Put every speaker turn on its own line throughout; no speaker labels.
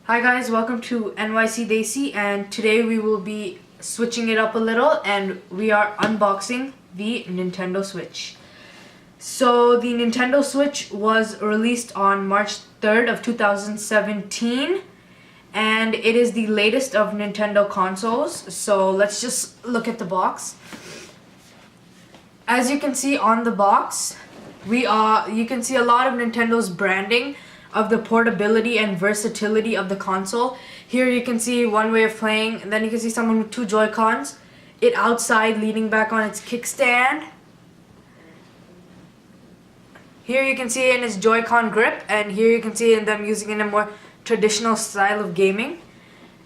Hi guys, welcome to NYC Desi, and today we will be switching it up a little and we are unboxing the Nintendo Switch. So the Nintendo Switch was released on March 3rd of 2017 and it is the latest of Nintendo consoles. So let's just look at the box. As you can see on the box, you can see a lot of Nintendo's branding of the portability and versatility of the console. Here you can see one way of playing, and then you can see someone with two Joy-Cons, it outside leaning back on its kickstand. Here you can see it in its Joy-Con grip, and here you can see them using it in a more traditional style of gaming.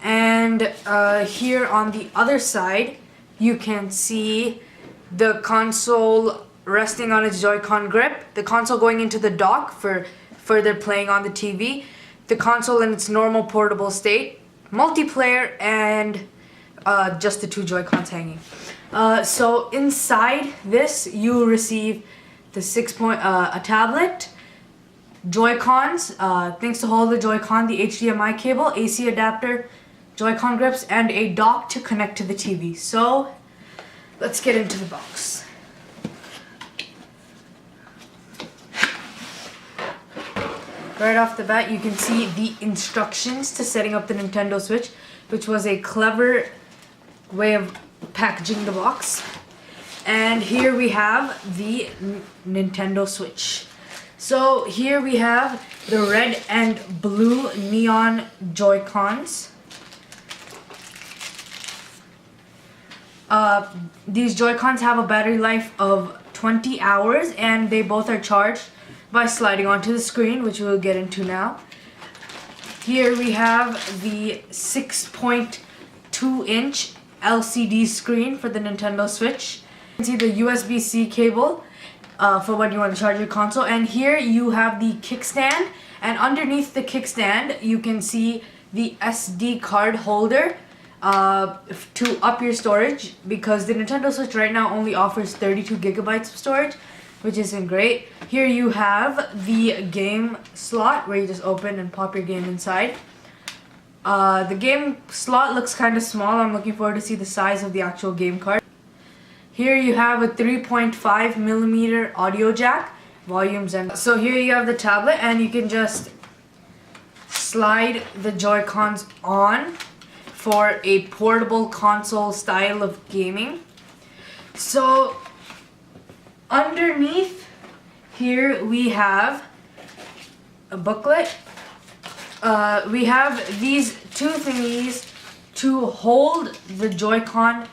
And here on the other side, you can see the console resting on its Joy-Con grip, the console going into the dock for further playing on the TV, the console in its normal portable state, multiplayer, and just the two Joy-Cons hanging. So inside this, you receive the a tablet, Joy-Cons, things to hold the Joy-Con, the HDMI cable, AC adapter, Joy-Con grips, and a dock to connect to the TV. So let's get into the box. Right off the bat, you can see the instructions to setting up the Nintendo Switch, which was a clever way of packaging the box. And here we have the Nintendo Switch. So here we have the red and blue neon Joy-Cons. These Joy-Cons have a battery life of 20 hours and they both are charged by sliding onto the screen, which we'll get into now. Here we have the 6.2-inch LCD screen for the Nintendo Switch. You can see the USB-C cable for when you want to charge your console. And here you have the kickstand, and underneath the kickstand you can see the SD card holder to up your storage, because the Nintendo Switch right now only offers 32 gigabytes of storage, which isn't great. Here you have the game slot where you just open and pop your game inside. The game slot looks kind of small. I'm looking forward to see the size of the actual game card. Here you have a 3.5 millimeter audio jack, volumes, and so here you have the tablet, and you can just slide the Joy-Cons on for a portable console style of gaming. So underneath here we have a booklet. We have these two thingies to hold the Joy-Con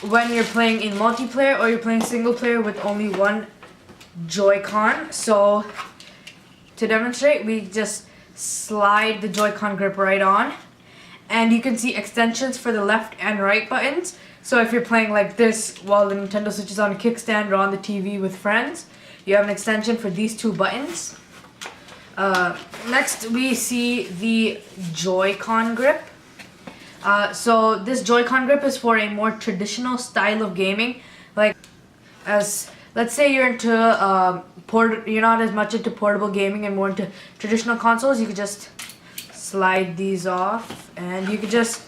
when you're playing in multiplayer or you're playing single player with only one Joy-Con. So to demonstrate, we just slide the Joy-Con grip right on, and you can see extensions for the left and right buttons. So if you're playing like this while the Nintendo Switch is on a kickstand or on the TV with friends, you have an extension for these two buttons. Next we see the Joy-Con grip. So this Joy-Con grip is for a more traditional style of gaming. Like, let's say you're into you're not as much into portable gaming and more into traditional consoles, you could just slide these off, and you could just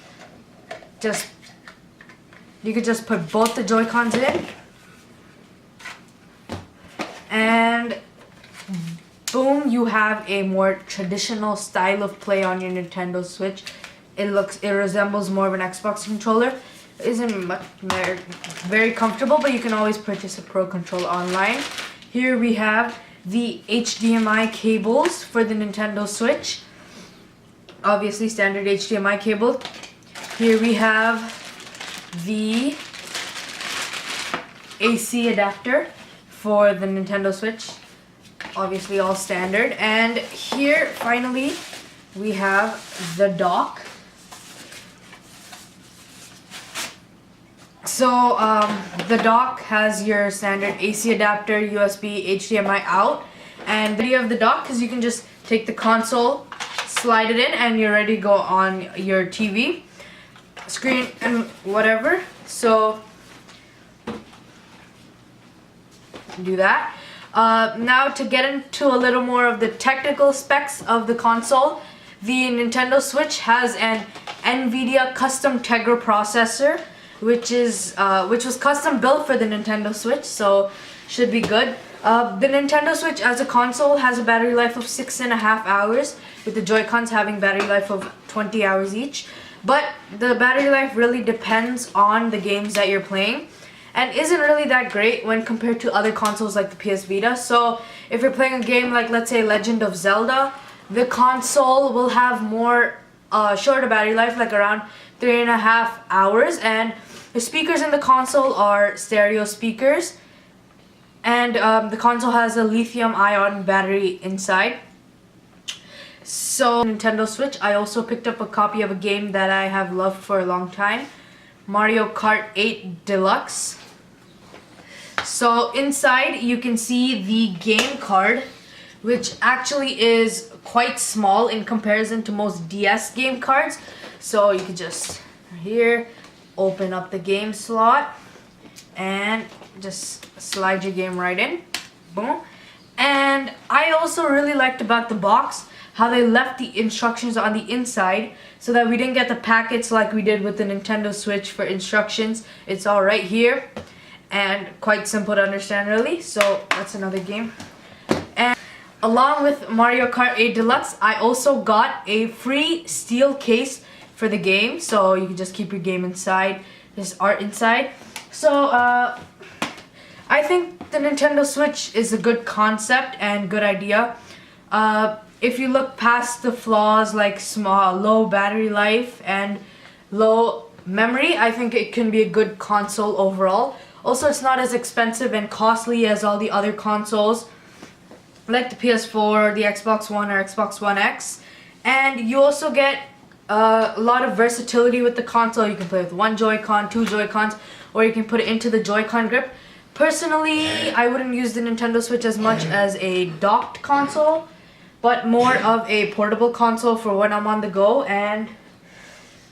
put both the Joy-Cons in, and boom, you have a more traditional style of play on your Nintendo Switch. It resembles more of an Xbox controller. It isn't very comfortable, but you can always purchase a Pro controller online. Here we have the HDMI cables for the Nintendo Switch. Obviously standard HDMI cable. Here we have the AC adapter for the Nintendo Switch, obviously all standard. And here finally we have the dock. So the dock has your standard AC adapter, USB, HDMI out, and the idea of the dock is you can just take the console, slide it in, and you're ready to go on your TV screen and whatever. So do that. Now to get into a little more of the technical specs of the console, the Nintendo Switch has an NVIDIA custom Tegra processor, which was custom built for the Nintendo Switch, so should be good. The Nintendo Switch as a console has a battery life of 6.5 hours, with the Joy-Cons having battery life of 20 hours each. But the battery life really depends on the games that you're playing, and isn't really that great when compared to other consoles like the PS Vita. So if you're playing a game like, let's say, Legend of Zelda, the console will have more shorter battery life, like around 3.5 hours, and the speakers in the console are stereo speakers, and the console has a lithium-ion battery inside. So Nintendo Switch, I also picked up a copy of a game that I have loved for a long time, Mario Kart 8 Deluxe. So inside you can see the game card, which actually is quite small in comparison to most DS game cards. So you can just here open up the game slot and just slide your game right in. Boom. And I also really liked about the box how they left the instructions on the inside so that we didn't get the packets like we did with the Nintendo Switch for instructions. It's all right here and quite simple to understand really. So that's another game. And along with Mario Kart 8 Deluxe, I also got a free steel case for the game, so you can just keep your game inside. There's art inside. So I think the Nintendo Switch is a good concept and good idea. If you look past the flaws like low battery life and low memory, I think it can be a good console overall. Also, it's not as expensive and costly as all the other consoles like the PS4, the Xbox One, or Xbox One X. And you also get a lot of versatility with the console. You can play with one Joy-Con, two Joy-Cons, or you can put it into the Joy-Con grip. Personally, I wouldn't use the Nintendo Switch as much as a docked console, but more of a portable console for when I'm on the go. And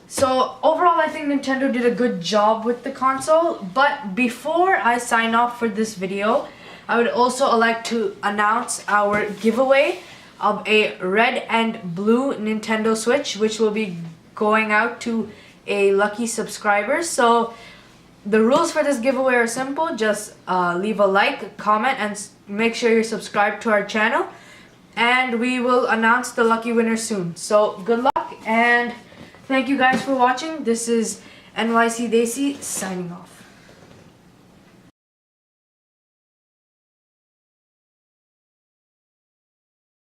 so overall, I think Nintendo did a good job with the console. But before I sign off for this video, I would also like to announce our giveaway of a red and blue Nintendo Switch, which will be going out to a lucky subscriber. So the rules for this giveaway are simple. Just leave a like, comment, and make sure you're subscribed to our channel. And we will announce the lucky winner soon. So good luck, and thank you guys for watching. This is NYC Daisy signing off.